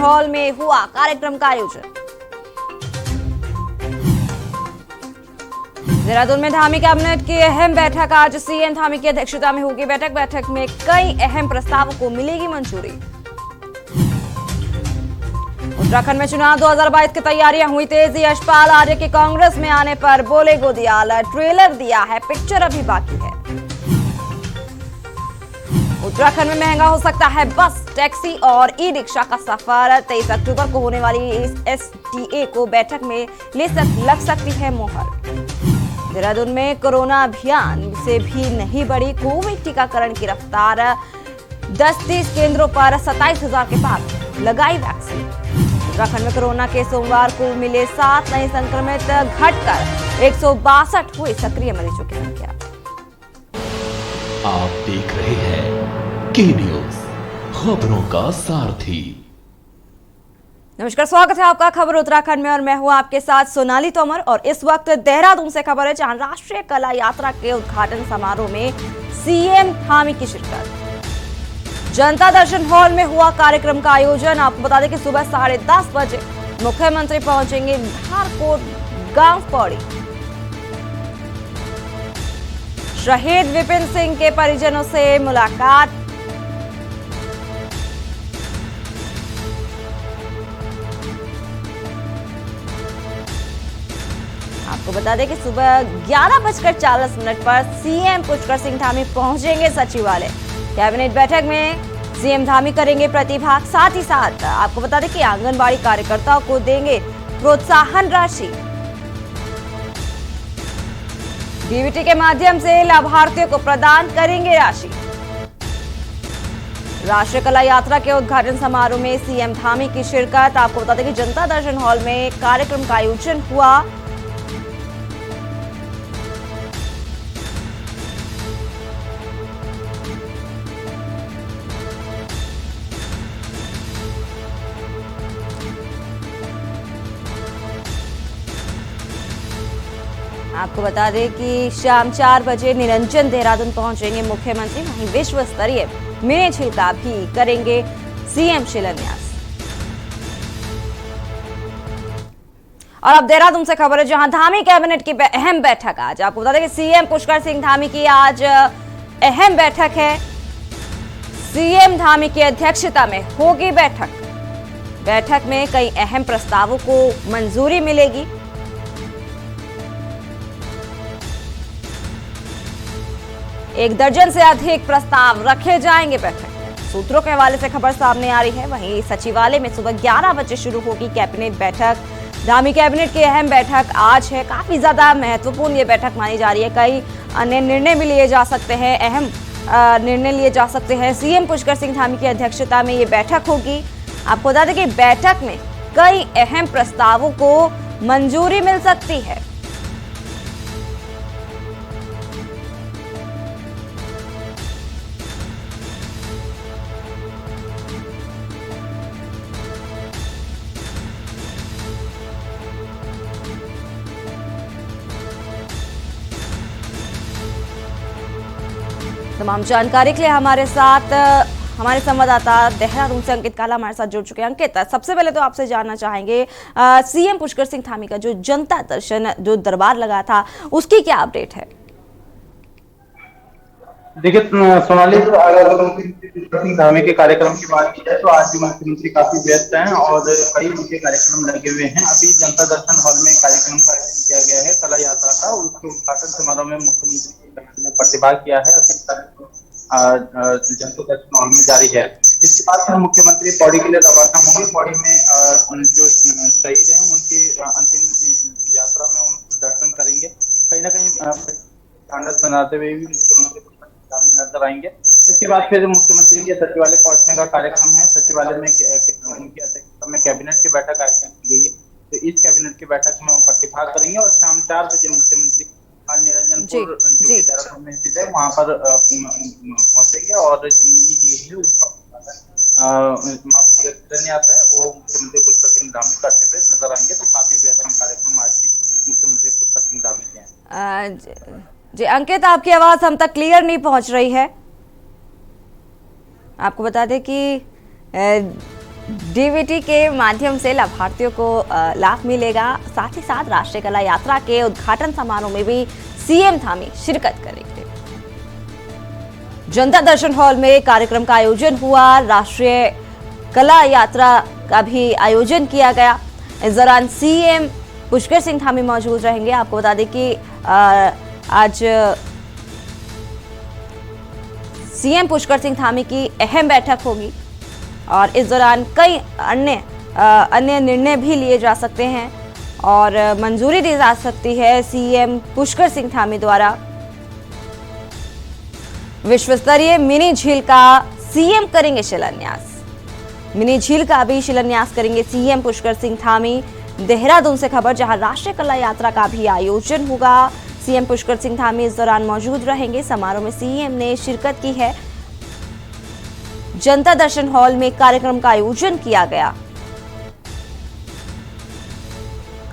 Hall में हुआ कार्यक्रम का आयोजन। देहरादून में धामी कैबिनेट की अहम बैठक। आज सीएम धामी की अध्यक्षता में होगी बैठक में कई अहम प्रस्तावों को मिलेगी मंजूरी। उत्तराखंड में चुनाव 2022 की तैयारियां हुई तेज। यशपाल आर्य के कांग्रेस में आने पर बोले गोदियाल, ट्रेलर दिया है, पिक्चर अभी बाकी है। उत्तराखंड में महंगा हो सकता है बस, टैक्सी और ई रिक्शा का सफर। 23 अक्टूबर को होने वाली एसटीए को बैठक में लग सकती है मोहर। देहरादून में कोरोना अभियान से भी नहीं बढ़ी कोविड टीकाकरण की रफ्तार। 10-30 केंद्रों पर 27,000 के पार लगाई वैक्सीन। उत्तराखंड में कोरोना के सोमवार को मिले 7 नए संक्रमित, घटकर 162 हुई सक्रिय मरीजों की संख्या। आप देख रहे हैं के न्यूज, खबरों का सारथी। नमस्कार, स्वागत है आपका खबर उत्तराखंड में और मैं हूं आपके साथ सोनाली तोमर। और इस वक्त देहरादून से खबर है जहां राष्ट्रीय कला यात्रा के उद्घाटन समारोह में सीएम धामी की शिरकत। जनता दर्शन हॉल में हुआ कार्यक्रम का आयोजन। आपको बता दें कि सुबह 10:30 बजे मुख्यमंत्री पहुंचेंगे धारकोट गांव पौड़ी। शहीद विपिन सिंह के परिजनों से मुलाकात। आपको बता दें कि सुबह 11:40 पर सीएम पुष्कर सिंह धामी पहुंचेंगे सचिवालय। कैबिनेट बैठक में सीएम धामी करेंगे प्रतिभाग। साथ ही साथ आपको बता दें कि आंगनबाड़ी कार्यकर्ताओं को देंगे प्रोत्साहन राशि। डीबीटी के माध्यम से लाभार्थियों को प्रदान करेंगे राशि। राष्ट्रीय कला यात्रा के उद्घाटन समारोह में सीएम धामी की शिरकत। आपको बता दें कि जनता दर्शन हॉल में कार्यक्रम का आयोजन हुआ। आपको बता दें कि शाम 4 बजे निरंजन देहरादून पहुंचेंगे मुख्यमंत्री। वहीं विश्व स्तरीय मिनी झील का भी करेंगे सीएम शिलान्यास। और अब देहरादून से खबर है जहां धामी कैबिनेट की अहम बैठक आज। आपको बता दें कि सीएम पुष्कर सिंह धामी की आज अहम बैठक है। सीएम धामी की अध्यक्षता में होगी बैठक में कई अहम प्रस्तावों को मंजूरी मिलेगी। एक दर्जन से अधिक प्रस्ताव रखे जाएंगे बैठक में। सूत्रों के हवाले से खबर सामने आ रही है। वहीं सचिवालय में सुबह 11 बजे शुरू होगी कैबिनेट बैठक। धामी कैबिनेट की अहम बैठक आज है। काफी ज्यादा महत्वपूर्ण ये बैठक मानी जा रही है। कई अन्य निर्णय भी लिए जा सकते हैं, अहम निर्णय लिए जा सकते हैं। सीएम पुष्कर सिंह धामी की अध्यक्षता में ये बैठक होगी। आपको बता दें कि बैठक में कई अहम प्रस्तावों को मंजूरी मिल सकती है। तमाम जानकारी के लिए हमारे साथ हमारे संवाददाता देहरादून से अंकित काला हमारे साथ जुड़ चुके हैं। अंकित, सबसे पहले तो आपसे जानना चाहेंगे सीएम पुष्कर सिंह धामी का जो जनता दर्शन जो दरबार लगा था उसकी क्या अपडेट है? देखिए सोनाली, अगर सिंह धामी के कार्यक्रम की बात की जाए तो आज भी मुख्यमंत्री काफी व्यस्त हैं और कई उनके कार्यक्रम लगे हुए हैं। अभी जनता दर्शन हॉल में कार्यक्रम का आयोजन किया गया है कला यात्रा का। उसके उद्घाटन समारोह में मुख्यमंत्री ने प्रतिभाग किया है। अभी जनता दर्शन हॉल में जारी है। इसके बाद फिर मुख्यमंत्री पौड़ी के लिए रवाना होंगे। पौड़ी में जो शहीद हैं उनकी अंतिम यात्रा में उनके दर्शन करेंगे। कहीं ना कहीं ढांढस बनाते हुए भी मुख्यमंत्री नजर आएंगे। इसके बाद फिर मुख्यमंत्री के सचिवालय पहुंचने का कार्यक्रम है। सचिवालय में उनकी अध्यक्षता में कैबिनेट की बैठक आयोजित की गई है। तो इस कैबिनेट की बैठक में वो प्रतिभाग करेंगे और शाम 4 बजे मुख्यमंत्री निरंजनपुर जो कि देहरादून में स्थित है वहां पर पहुंचेंगे और जो मिनी झील है उसका शिलान्यास है वो मुख्यमंत्री पुष्कर सिंह धामी करते हुए नजर आएंगे। तो काफी बेहतरीन कार्यक्रम आज भी मुख्यमंत्री पुष्कर सिंह धामी के हैं। जी अंकित, आपकी आवाज हम तक क्लियर नहीं पहुंच रही है। आपको बता दें कि डीबीटी के माध्यम से लाभार्थियों को लाभ मिलेगा। साथ ही साथ राष्ट्रीय कला यात्रा के उद्घाटन समारोह में भी सीएम धामी शिरकत करेंगे। जनता दर्शन हॉल में कार्यक्रम का आयोजन हुआ। राष्ट्रीय कला यात्रा का भी आयोजन किया गया। इस दौरान सीएम पुष्कर सिंह धामी मौजूद रहेंगे। आपको बता दें कि आज सीएम पुष्कर सिंह धामी की अहम बैठक होगी और इस दौरान कई अन्य निर्णय भी लिए जा सकते हैं और मंजूरी दी जा सकती है सीएम पुष्कर सिंह धामी द्वारा। विश्व स्तरीय मिनी झील का सीएम करेंगे शिलान्यास। मिनी झील का भी शिलान्यास करेंगे सीएम पुष्कर सिंह धामी। देहरादून से खबर, जहां राष्ट्रीय कला यात्रा का भी आयोजन होगा। सीएम पुष्कर सिंह धामी इस दौरान मौजूद रहेंगे। समारोह में सीएम ने शिरकत की है। जनता दर्शन हॉल में कार्यक्रम का आयोजन किया गया।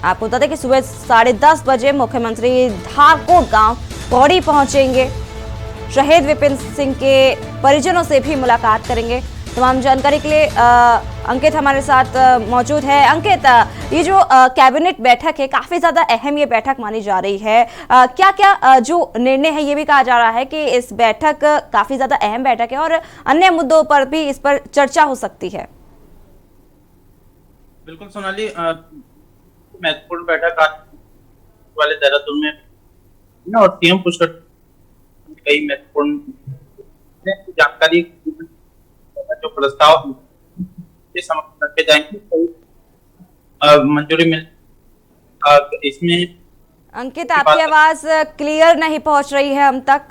आपको बता दें कि सुबह 10:30 बजे मुख्यमंत्री धारकोट गांव पौड़ी पहुंचेंगे। शहीद विपिन सिंह के परिजनों से भी मुलाकात करेंगे। तमाम जानकारी के लिए अंकित हमारे साथ मौजूद है। अंकित, ये जो कैबिनेट बैठक है, काफी ज्यादा अहम ये बैठक मानी जा रही है। क्या क्या जो निर्णय है, ये भी कहा जा रहा है कि इस बैठक काफी ज्यादा अहम बैठक है और अन्य मुद्दों पर भी इस पर चर्चा हो सकती है। बिल्कुल सोनाली, महत्वपूर्ण बैठक आज वाले देहरादून में और सीएम पुष्कर कई महत्वपूर्ण जानकारी जो प्रस्ताव के समक्ष रखे जाएंगे मंजूरी मिल इसमें। अंकित, आपकी आवाज क्लियर नहीं पहुंच रही है हम तक।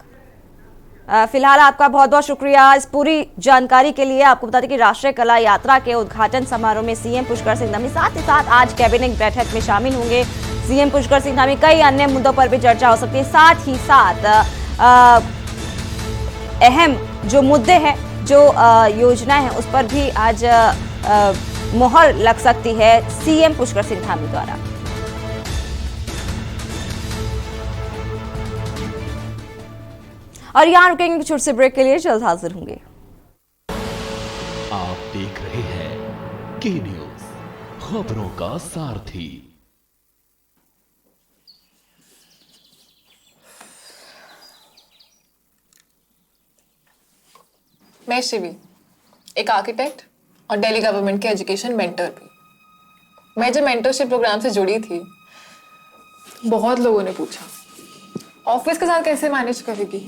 फिलहाल आपका बहुत बहुत शुक्रिया इस पूरी जानकारी के लिए। आपको बता दें कि राष्ट्रीय कला यात्रा के उद्घाटन समारोह में सीएम पुष्कर सिंह धामी साथ ही साथ आज कैबिनेट बैठक में शामिल होंगे। सीएम पुष्कर सिंह धामी, कई अन्य मुद्दों पर भी चर्चा हो सकती है। साथ ही साथ अहम जो मुद्दे हैं, जो योजनाएं हैं, उस पर भी आज मोहर लग सकती है सीएम पुष्कर सिंह धामी द्वारा। और यहां रुकेंगे छोटे से ब्रेक के लिए, जल्द हाजिर होंगे। आप देख रहे हैं के न्यूज, खबरों का सारथी। मैं शिवी, एक आर्किटेक्ट और दिल्ली गवर्नमेंट के एजुकेशन मेंटर भी। मैं जब मेंटरशिप प्रोग्राम से जुड़ी थी, बहुत लोगों ने पूछा ऑफिस के साथ कैसे मैनेज करेगी,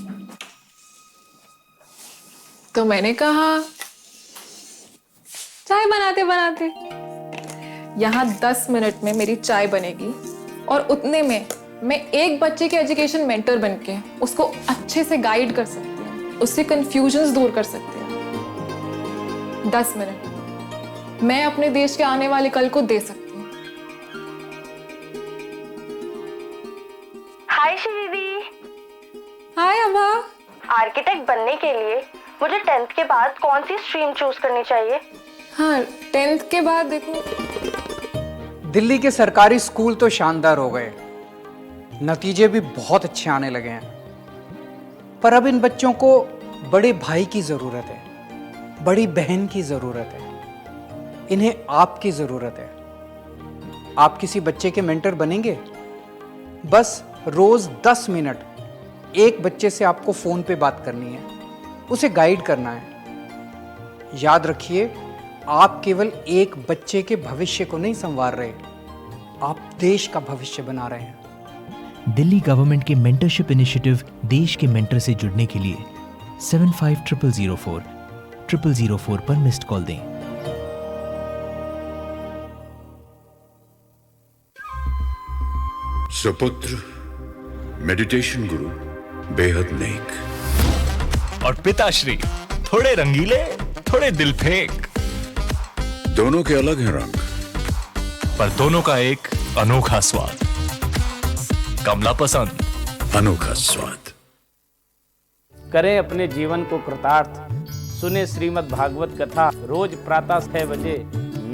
तो मैंने कहा चाय बनाते बनाते यहाँ 10 मिनट में मेरी चाय बनेगी और उतने में मैं एक बच्चे के एजुकेशन मेंटर बनके उसको अच्छे से गाइड कर सकती हूँ, उससे कंफ्यूजन्स दूर कर सकते हैं। 10 मिनट मैं अपने देश के आने वाले कल को दे सकती हूँ। हाय श्रीदी। हाय अभा। आर्किटेक्ट बनने के लिए मुझे 10th के बाद कौन सी स्ट्रीम चूज करनी चाहिए? हाँ, 10th के बाद देखो। दिल्ली के सरकारी स्कूल तो शानदार हो गए, नतीजे भी बहुत अच्छे आने लगे हैं, पर अब इन बच्चों को बड़े भाई की जरूरत है, बड़ी बहन की जरूरत है, इन्हें आपकी जरूरत है। आप किसी बच्चे के मेंटर बनेंगे? बस रोज 10 मिनट एक बच्चे से आपको फोन पे बात करनी है, उसे गाइड करना है। याद रखिए, आप केवल एक बच्चे के भविष्य को नहीं संवार रहे, आप देश का भविष्य बना रहे हैं। दिल्ली गवर्नमेंट के मेंटरशिप इनिशिएटिव देश के मेंटर से जुड़ने के लिए 750004 पर मिस्ड कॉल दें। सुपुत्र मेडिटेशन गुरु बेहद नेक और पिताश्री थोड़े रंगीले, थोड़े दिल फेंक। दोनों के अलग हैं रंग, पर दोनों का एक अनोखा स्वाद। कमला पसंद, अनोखा स्वाद। करें अपने जीवन को कृतार्थ, सुने श्रीमद् भागवत कथा रोज प्रातः 6 बजे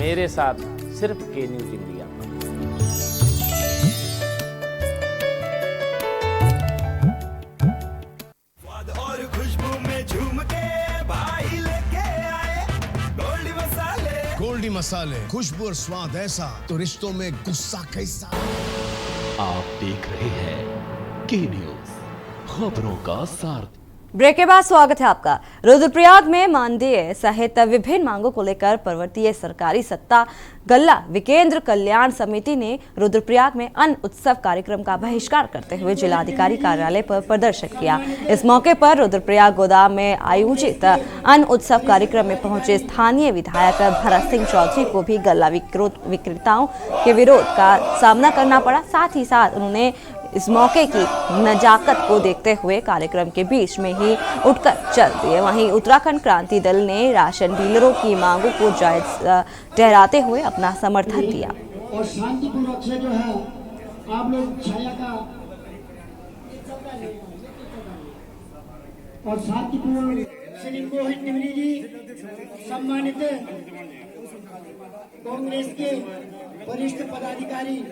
मेरे साथ सिर्फ के न्यूज इंडिया। और खुशबू में झूम के भाई लेके आए गोल्ड मसाले, खुशबू और स्वाद ऐसा तो रिश्तों में गुस्सा कैसा। आप देख रहे हैं के न्यूज, खबरों का सार। ब्रेक के बाद स्वागत है आपका। रुद्रप्रयाग में मानदेय सहित विभिन्न मांगों को लेकर पर्वतीय सरकारी सत्ता गल्ला विकेंद्र कल्याण समिति ने रुद्रप्रयाग में अन्न उत्सव कार्यक्रम का बहिष्कार करते हुए जिलाधिकारी कार्यालय पर प्रदर्शन किया। इस मौके पर रुद्रप्रयाग गोदाम में आयोजित अन्न उत्सव कार्यक्रम में पहुंचे स्थानीय विधायक भरत सिंह चौधरी को भी गल्ला विक्रेताओं के विरोध का सामना करना पड़ा। साथ ही साथ उन्होंने इस मौके की नजाकत को देखते हुए कार्यक्रम के बीच में ही उठकर चल दिए। वहीं उत्तराखंड क्रांति दल ने राशन डीलरों की मांगों को जायज ठहराते हुए अपना समर्थन दिया। और शांतिपूर्वक से जो है आप लोग छाया का और शांतिपूर्वक श्री मोहित तिवारी जी सम्मानित कांग्रेस के वरिष्ठ पदाधिकारी।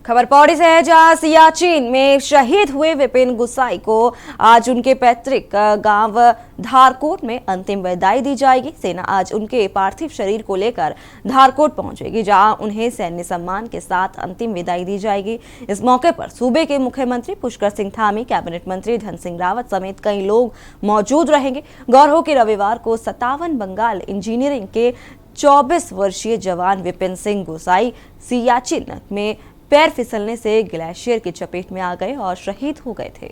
खबर पौड़ी से है, जहां सियाचिन में शहीद हुए विपिन गुसाई को आज उनके पैतृक गांव धारकोट में अंतिम विदाई दी जाएगी। सेना आज उनके पार्थिव शरीर को लेकर धारकोट पहुंचेगी, जहां उन्हें सैन्य सम्मान के साथ अंतिम विदाई दी जाएगी। इस मौके पर सूबे के मुख्यमंत्री पुष्कर सिंह धामी, कैबिनेट मंत्री धन सिंह रावत समेत कई लोग मौजूद रहेंगे। गौर हो कि रविवार को 57 बंगाल इंजीनियरिंग के 24 वर्षीय जवान विपिन सिंह गुसाई सियाचिन में पैर फिसलने से ग्लेशियर की चपेट में आ गए और शहीद हो गए थे।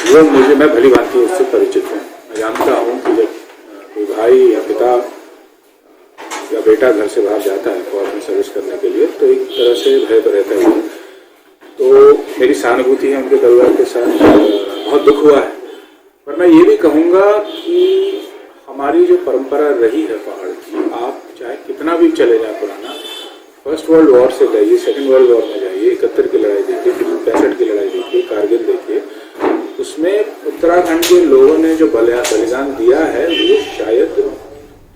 वो मैं भली भांति उससे परिचित हूँ। मैं जानता हूँ कि जब कोई भाई या पिता या बेटा घर से बाहर जाता है फौज में सर्विस करने के लिए तो एक तरह से भय तो रहता है। तो मेरी सहानुभूति है उनके परिवार के साथ, बहुत दुख हुआ है। पर मैं ये भी कहूँगा कि हमारी जो परंपरा रही है पहाड़ की, आप चाहे कितना भी चले जाए पुराना, फर्स्ट वर्ल्ड वॉर से जाइए, सेकंड वर्ल्ड वॉर में जाइए, 71 की लड़ाई देखिए, 65 की लड़ाई देखिए, कारगिल देखिए, उसमें उत्तराखंड के लोगों ने जो बलिदान दिया है वो शायद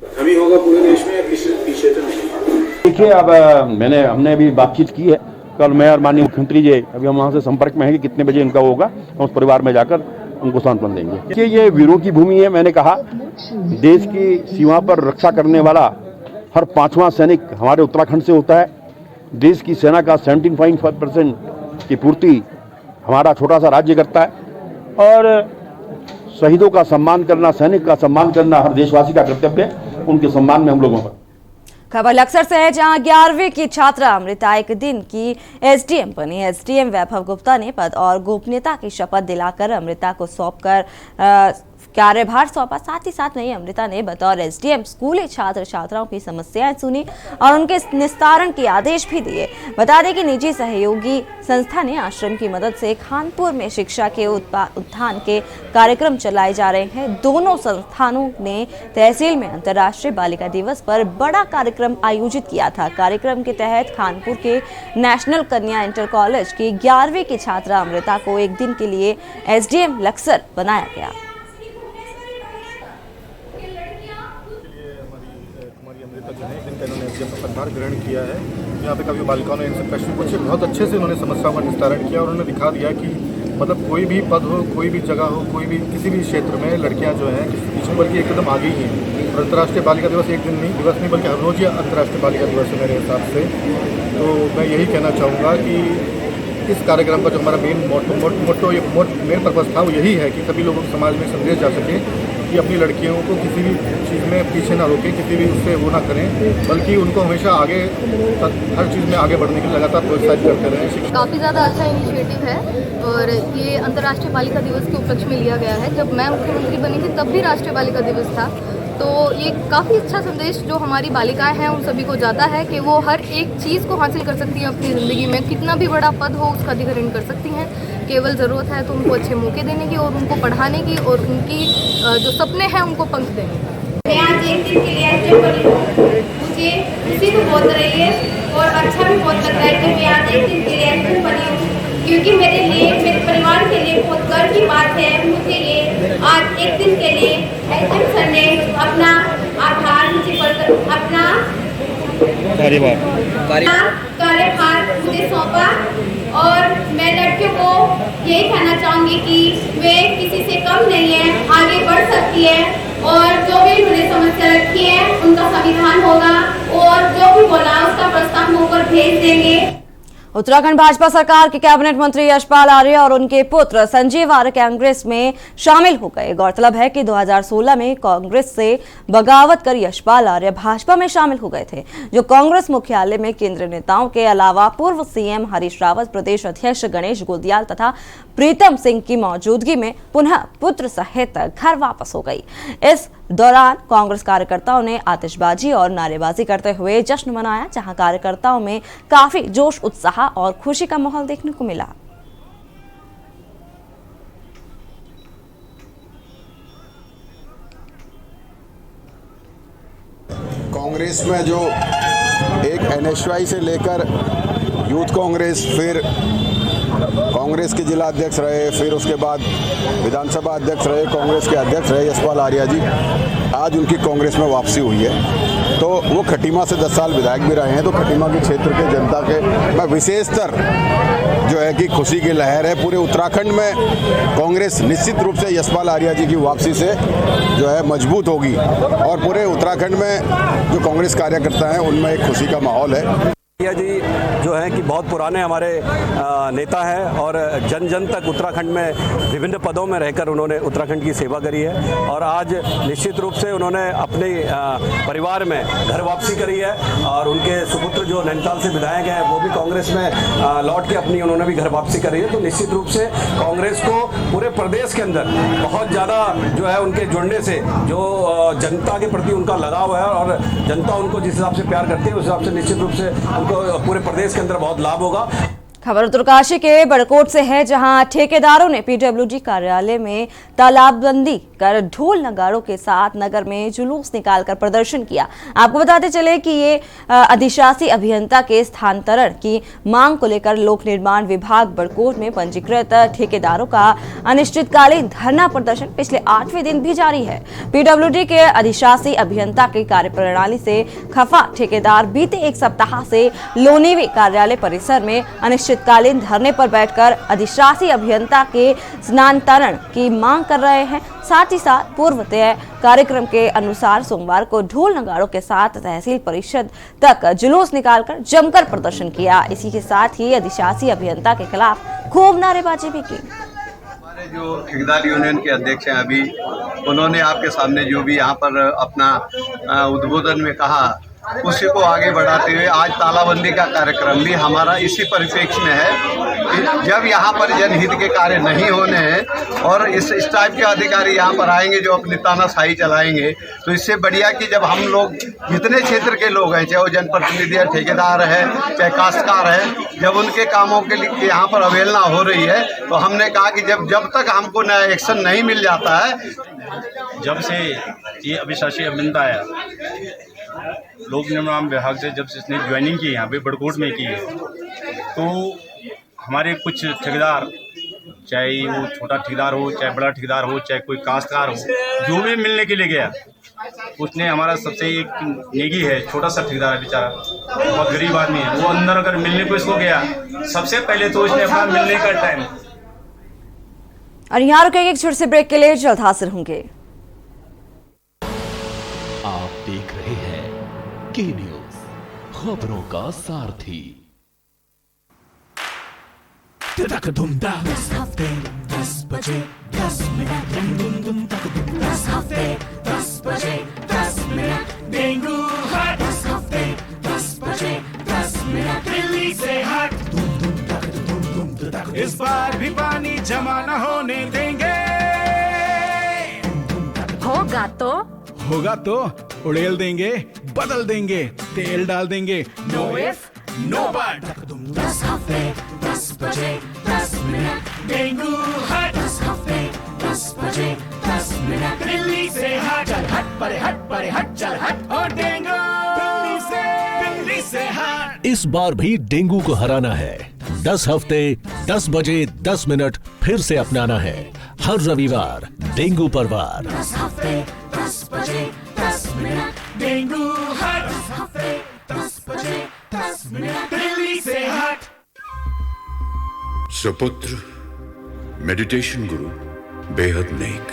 प्रथम ही होगा पूरे देश में, या किसी पीछे तो नहीं। देखिए, अब हमने अभी बातचीत की है। कल मैं और माननीय मुख्यमंत्री जी अभी हम वहाँ से संपर्क में है कि कितने बजे इनका होगा, हम उस परिवार में जाकर उनको सांत्वना देंगे। देखिए, ये वीरों की भूमि है। मैंने कहा देश की सीमा पर रक्षा करने वाला हर 5वां सैनिक हमारे उत्तराखंड से होता है। देश की सेना का 17.5% की पूर्ति हमारा छोटा सा राज्य करता है और शहीदों का सम्मान करना, सैनिक का सम्मान करना हर देशवासी का कर्तव्य है। उनके सम्मान में हम लोगों पर। खबर लक्सर से है, जहां 11वीं की छात्रा अमृता एक दिन की एसडीएम बनी। एसडीएम वैभव गुप्ता ने पद और गोपनीयता की शपथ दिलाकर अमृता को सौंपकर कार्यभार सौंपा। साथ ही साथ नई अमृता ने बतौर एसडीएम स्कूली छात्र छात्राओं की समस्याएं सुनी और उनके निस्तारण के आदेश भी दिए। बता दें कि निजी सहयोगी संस्था ने आश्रम की मदद से खानपुर में शिक्षा के उत्थान के कार्यक्रम चलाए जा रहे हैं। दोनों संस्थानों ने तहसील में अंतर्राष्ट्रीय बालिका दिवस पर बड़ा कार्यक्रम आयोजित किया था। कार्यक्रम के तहत खानपुर के नेशनल कन्या इंटर कॉलेज की 11वीं की छात्रा अमृता को एक दिन के लिए एसडीएम लक्सर बनाया गया। पदभार ग्रहण किया है। यहाँ पे काफ़ी बालिकाओं ने इनसे प्रश्न पूछे, बहुत अच्छे से उन्होंने समस्याओं का निस्तारण किया और उन्होंने दिखा दिया कि मतलब कोई भी पद हो, कोई भी जगह हो, कोई भी किसी भी क्षेत्र में लड़कियाँ जो हैं किसी पीछे बल्कि एकदम आगे ही हैं। और अंतर्राष्ट्रीय बालिका दिवस एक दिन नहीं दिवस नहीं बल्कि हर रोज़ ही अंतर्राष्ट्रीय बालिका दिवस है मेरे हिसाब से। तो मैं यही कहना चाहूँगा कि इस कार्यक्रम का जो हमारा मेन मेन पर्पज़ था वो यही है कि सभी लोगों को समाज में संदेश जा सके कि अपनी लड़कियों को किसी भी चीज़ में पीछे ना रोकें, किसी भी उससे वो ना करें, बल्कि उनको हमेशा आगे हर चीज़ में आगे बढ़ने के लिए लगातार प्रोत्साहित करते रहें। काफ़ी ज़्यादा अच्छा इनिशिएटिव है और ये अंतर्राष्ट्रीय बालिका दिवस के उपलक्ष्य में लिया गया है। जब मैं मुख्यमंत्री बनी थी तब भी राष्ट्रीय बालिका दिवस था, तो ये काफ़ी अच्छा संदेश जो हमारी बालिकाएं हैं उन सभी को जाता है कि वो हर एक चीज़ को हासिल कर सकती हैं अपनी ज़िंदगी में। कितना भी बड़ा पद हो उसका अधिग्रहण कर सकती हैं। केवल ज़रूरत है तो उनको अच्छे मौके देने की और उनको पढ़ाने की और उनकी जो सपने हैं उनको पंख देने की। मैं आज एक दिन के लिए एसडीएम बनी हूँ, मुझे खुशी भी बहुत रही है और अच्छा भी बहुत लग रहा है कि मैं आज एक दिन के लिए एसडीएम बनी हूँ, क्योंकि मेरे लिए, मेरे परिवार के लिए बहुत गर्व की बात है। मुझे ये आज एक दिन के लिए एसडीएम सर ने अपना आधार मुझे अपना कार्यभार मुझे सौंपा और मैं लड़कियों को यही कहना चाहूँगी कि वे किसी से कम नहीं है, आगे बढ़ सकती है और जो भी उन्होंने समस्या रखी है उनका समाधान होगा और जो भी बोला उसका प्रस्ताव मुँह पर भेज देंगे। उत्तराखंड भाजपा सरकार के कैबिनेट मंत्री यशपाल आर्य और उनके पुत्र संजीव आर्य कांग्रेस में शामिल हो गए। गौरतलब है कि 2016 में कांग्रेस से बगावत कर यशपाल आर्य भाजपा में शामिल हो गए थे, जो कांग्रेस मुख्यालय में केंद्रीय नेताओं के अलावा पूर्व सीएम हरीश रावत, प्रदेश अध्यक्ष गणेश गोदियाल तथा प्रीतम सिंह की मौजूदगी में पुनः पुत्र सहित घर वापस हो गई। इस दौरान कांग्रेस कार्यकर्ताओं ने आतिशबाजी और नारेबाजी करते हुए जश्न मनाया, जहां कार्यकर्ताओं में काफी जोश, उत्साह और खुशी का माहौल देखने को मिला। कांग्रेस में जो एक NSY से लेकर यूथ कांग्रेस, फिर कांग्रेस के जिला अध्यक्ष रहे, फिर उसके बाद विधानसभा अध्यक्ष रहे, कांग्रेस के अध्यक्ष रहे यशपाल आर्य जी, आज उनकी कांग्रेस में वापसी हुई है। तो वो खटीमा से 10 साल विधायक भी रहे हैं, तो खटीमा के क्षेत्र के जनता के मैं विशेषतर जो है कि खुशी की लहर है। पूरे उत्तराखंड में कांग्रेस निश्चित रूप से यशपाल आर्य जी की वापसी से जो है मजबूत होगी और पूरे उत्तराखंड में जो कांग्रेस कार्यकर्ता हैं उनमें एक खुशी का माहौल है। जी जो है कि बहुत पुराने हमारे नेता हैं और जन जन तक उत्तराखंड में विभिन्न पदों में रहकर उन्होंने उत्तराखंड की सेवा करी है और आज निश्चित रूप से उन्होंने अपने परिवार में घर वापसी करी है और उनके सुपुत्र जो नैनीताल से विधायक हैं वो भी कांग्रेस में लौट के अपनी उन्होंने भी घर वापसी करी है। तो निश्चित रूप से कांग्रेस को पूरे प्रदेश के अंदर बहुत ज़्यादा जो है उनके जुड़ने से जो जनता के प्रति उनका लगाव है और जनता उनको जिस हिसाब से प्यार करती है उस हिसाब से निश्चित रूप से पूरे प्रदेश के अंदर बहुत लाभ होगा। खबर उत्तरकाशी के बड़कोट से है, जहां ठेकेदारों ने पीडब्ल्यूडी कार्यालय में तालाबंदी कर ढोल नगाड़ों के साथ नगर में जुलूस निकालकर प्रदर्शन किया। आपको बताते चले कि ये अधिशासी अभियंता के स्थानांतरण की मांग को लेकर लोक निर्माण विभाग बड़कोट में पंजीकृत ठेकेदारों का अनिश्चितकालीन धरना प्रदर्शन पिछले 8वें दिन भी जारी है। पीडब्ल्यूडी के अधिशासी अभियंता की कार्यप्रणाली से खफा ठेकेदार बीते एक सप्ताह से लोनीवी कार्यालय परिसर में अनिश्चितकालीन धरने पर बैठकर अधिशासी अभियंता के स्थानांतरण की मांग कर रहे हैं। साथ ही साथ पूर्व तय कार्यक्रम के अनुसार सोमवार को ढोल नगाड़ों के साथ तहसील परिषद तक जुलूस निकालकर जमकर प्रदर्शन किया। इसी के साथ ही अधिशासी अभियंता के खिलाफ खूब नारेबाजी भी की। हमारे जो ठेकेदार यूनियन के अध्यक्ष हैं अभी, उन्होंने आपके सामने जो भी यहाँ पर अपना उद्बोधन में कहा उसी को आगे बढ़ाते हुए आज तालाबंदी का कार्यक्रम भी हमारा इसी परिप्रेक्ष्य में है कि जब यहाँ पर जनहित के कार्य नहीं होने हैं और इस टाइप के अधिकारी यहाँ पर आएंगे जो अपनी तानाशाही चलाएंगे, तो इससे बढ़िया कि जब हम लोग जितने क्षेत्र के लोग हैं, चाहे वो जनप्रतिनिधि है, ठेकेदार है, चाहे काश्तकार है, जब उनके कामों के लिए यहाँ पर अवहेलना हो रही है, तो हमने कहा कि जब तक हमको नया एक्शन नहीं मिल जाता है, जब से ये अभिशासी अभियंता आया लोक निर्माण विभाग से, जब से इसने ज्वाइनिंग की यहाँ पे बड़कोट में की है, तो हमारे कुछ ठेकेदार, चाहे वो छोटा ठेकेदार हो, चाहे बड़ा ठेकेदार हो, चाहे कोई काश्तकार हो, जो भी मिलने के लिए गया उसने हमारा सबसे एक नेगी है, छोटा सा ठेकेदार है बेचारा, बहुत गरीब आदमी है, वो अंदर अगर मिलने को इसको गया, सबसे पहले तो इसने अपना मिलने का टाइम। और यहाँ रुकेंगे एक छोटे से ब्रेक के लिए, जल्द हाजिर होंगे। आप देख रहे हैं के न्यूज़, खबरों का सारथी। 10 हफ्ते 10 बजे 10 मिनट, 10 हफ्ते 10 बजे 10 मिनट, डेंगू हट 10 हफ्ते 10 बजे 10 मिनट, दिल्ली से हट। इस बार भी पानी जमा न होने देंगे, होगा तो उड़ेल देंगे, बदल देंगे, तेल डाल देंगे, नो इफ नो बट। 10 हफ्ते 10 बजे 10 मिनट, डेंगू हट 10 हफ्ते 10 बजे 10 मिनट, दिल्ली से हट, चल हट परे हट चल हट, और डेंगू दिल्ली से हट। इस बार भी डेंगू को हराना है। 10 हफ्ते 10 बजे 10 मिनट फिर से अपनाना है। हर रविवार डेंगू पर वार। 10 हफ्ते 10 बजे 10 मिनट, डेंगू हट 10 हफ्ते 10 बजे 10 मिनट, दिल्ली से हट। सुपुत्र मेडिटेशन गुरु बेहद नेक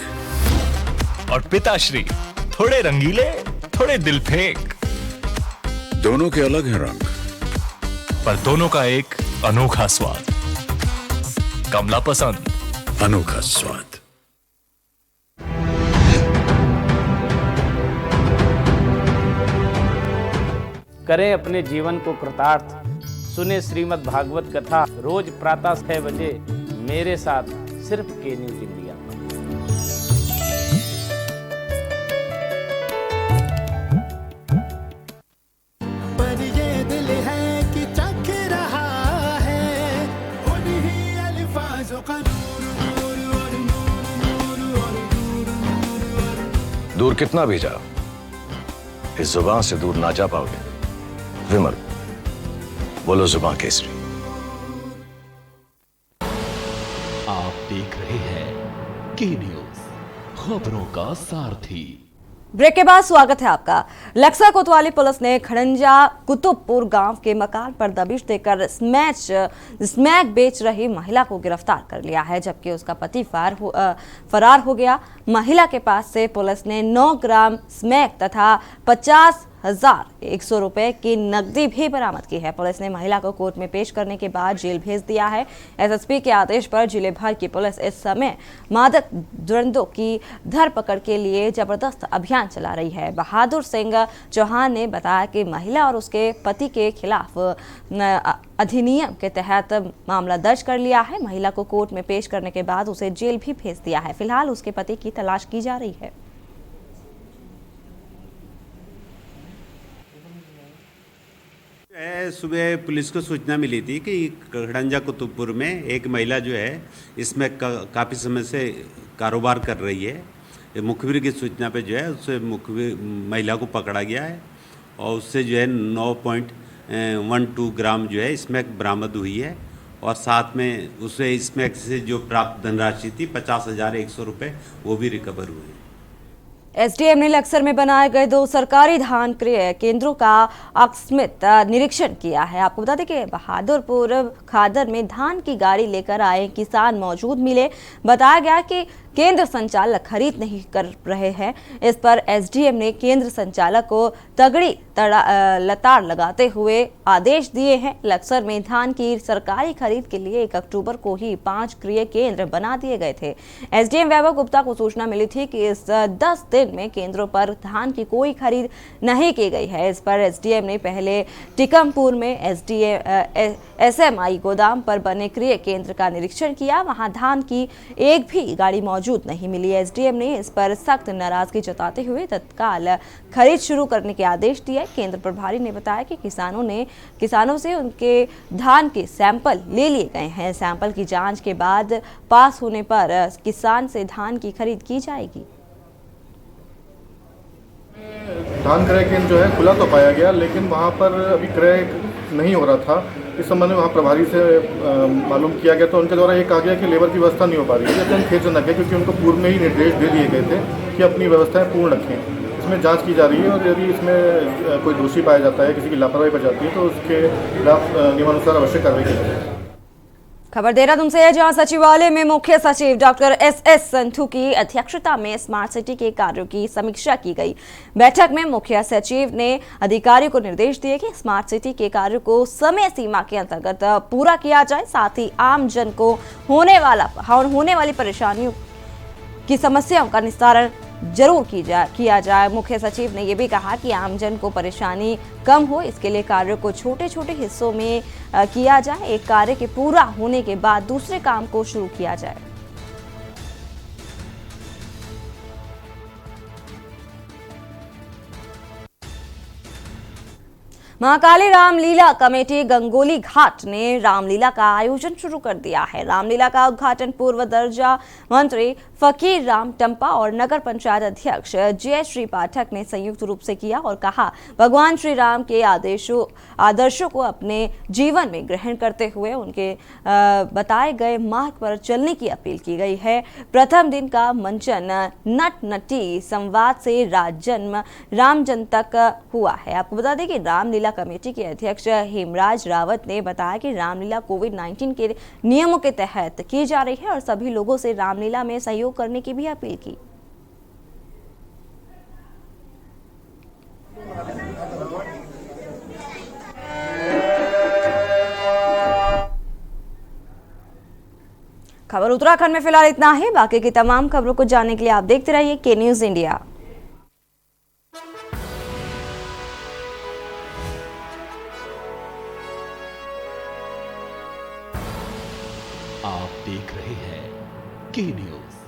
और पिताश्री थोड़े रंगीले, थोड़े दिल फेंक। दोनों के अलग हैं रंग, पर दोनों का एक अनोखा स्वाद। कमला पसंद, अनोखा स्वाद। करें अपने जीवन को कृतार्थ, सुने श्रीमद् भागवत कथा रोज प्रातः 6 बजे मेरे साथ सिर्फ के न्यूज इंडिया पर। पर ये दिल है कि चख रहा है उन्हीं अल्फाजों का दूर कितना भी जाओ, इस जुबान से दूर ना जा पाओगे। विमल, बोलो जुबान केसरी। आप देख रहे हैं के न्यूज, खबरों का सारथी। ब्रेक के बाद स्वागत है आपका। लक्सर कोतवाली पुलिस ने खड़ंजा कुतुबपुर गांव के मकान पर दबिश देकर स्मैक बेच रही महिला को गिरफ्तार कर लिया है, जबकि उसका पति फरार हो गया। महिला के पास से पुलिस ने 9 ग्राम स्मैक तथा 50,100 रुपए की नकदी भी बरामद की है। पुलिस ने महिला को कोर्ट में पेश करने के बाद जेल भेज दिया है। एसएसपी के आदेश पर जिले भर की पुलिस इस समय मादक द्वंद्वों की धरपकड़ के लिए जबरदस्त अभियान चला रही है। बहादुर सिंह चौहान ने बताया कि महिला और उसके पति के खिलाफ अधिनियम के तहत मामला दर्ज कर लिया है। महिला को कोर्ट में पेश करने के बाद उसे जेल भी भेज दिया है। फिलहाल उसके पति की तलाश की जा रही है। सुबह पुलिस को सूचना मिली थी कि खड़ंजा कुतुबपुर में एक महिला जो है इसमें काफ़ी समय से कारोबार कर रही है। मुखबिर की सूचना पे जो है उससे महिला को पकड़ा गया है और उससे जो है 9.12 ग्राम जो है स्मैक बरामद हुई है और साथ में उसे स्मैक से जो प्राप्त धनराशि थी 50,100 रुपये वो भी रिकवर हुए। एसडीएम ने लक्सर में बनाए गए 2 सरकारी धान क्रय केंद्रों का आकस्मिक निरीक्षण किया है। आपको बता दें कि बहादुरपुर खादर में धान की गाड़ी लेकर आए किसान मौजूद मिले। बताया गया कि केंद्र संचालक खरीद नहीं कर रहे हैं। इस पर एसडीएम ने केंद्र संचालक को तगड़ी लताड़ लगाते हुए आदेश दिए हैं। लक्सर में धान की सरकारी खरीद के लिए 1 अक्टूबर को ही 5 क्रय केंद्र बना दिए गए थे। एसडीएम वैभव गुप्ता को सूचना मिली थी कि इस 10 दिन में केंद्रों पर धान की कोई खरीद नहीं की गई है। इस पर एसडीएम ने पहले टिकमपुर में एसएमआई गोदाम पर बने क्रय केंद्र का निरीक्षण किया। वहां धान की एक भी गाड़ी मौजूद नहीं मिली। एसडीएम ने इस पर सख्त नाराजगी जताते हुए तत्काल खरीद शुरू करने के आदेश दिए। केंद्र प्रभारी ने बताया कि किसानों से उनके धान के सैंपल ले लिए गए हैं। सैंपल की जांच के बाद पास होने पर किसान से धान की खरीद की जाएगी। धान क्रय केंद्र जो है खुला तो पाया गया, लेकिन वहाँ पर अभी क्रय नहीं हो रहा था। इस संबंध में वहाँ प्रभारी से मालूम किया गया तो उनके द्वारा ये कहा गया कि लेबर की व्यवस्था नहीं हो पा रही है। अत्यंत खेदजनक है, क्योंकि उनको पूर्व में ही निर्देश दे दिए गए थे कि अपनी व्यवस्थाएं पूर्ण रखें। इसमें जांच की जा रही है और यदि इसमें कोई दोषी पाया जाता है, किसी की लापरवाही पाई जाती है, तो उसके खिलाफ नियमानुसार अवश्य कार्रवाई की जाएगी। खबर देहरादून से है, जहां सचिवालय में मुख्य सचिव डॉक्टर एस संधू की अध्यक्षता में स्मार्ट सिटी के कार्यों की समीक्षा की गई। बैठक में मुख्य सचिव ने अधिकारियों को निर्देश दिए कि स्मार्ट सिटी के कार्यों को समय सीमा के अंतर्गत पूरा किया जाए। साथ ही आम जन को होने वाली परेशानियों की समस्याओं का निस्तारण जरूर किया जाए। मुख्य सचिव ने यह भी कहा कि आमजन को परेशानी कम हो, इसके लिए कार्यों को छोटे छोटे हिस्सों में किया जाए। एक कार्य के पूरा होने के बाद दूसरे काम को शुरू किया जाए। महाकाली रामलीला कमेटी गंगोली घाट ने रामलीला का आयोजन शुरू कर दिया है। रामलीला का उद्घाटन पूर्व दर्जा मंत्री फकीर राम टंपा और नगर पंचायत अध्यक्ष जय श्री पाठक ने संयुक्त रूप से किया और कहा, भगवान श्री राम के आदर्शों को अपने जीवन में ग्रहण करते हुए उनके बताए गए मार्ग पर चलने की अपील की गई है। प्रथम दिन का मंचन नट नटी संवाद से राम जन्म तक हुआ है। आपको बता दें कि रामलीला रामलीला कमेटी के अध्यक्ष हेमराज रावत ने बताया कि रामलीला कोविड-19 के नियमों के तहत की जा रही है और सभी लोगों से रामलीला में सहयोग करने की भी अपील की। खबर उत्तराखंड में फिलहाल इतना ही। बाकी की तमाम खबरों को जानने के लिए आप देखते रहिए के न्यूज इंडिया। आप देख रहे हैं के न्यूज।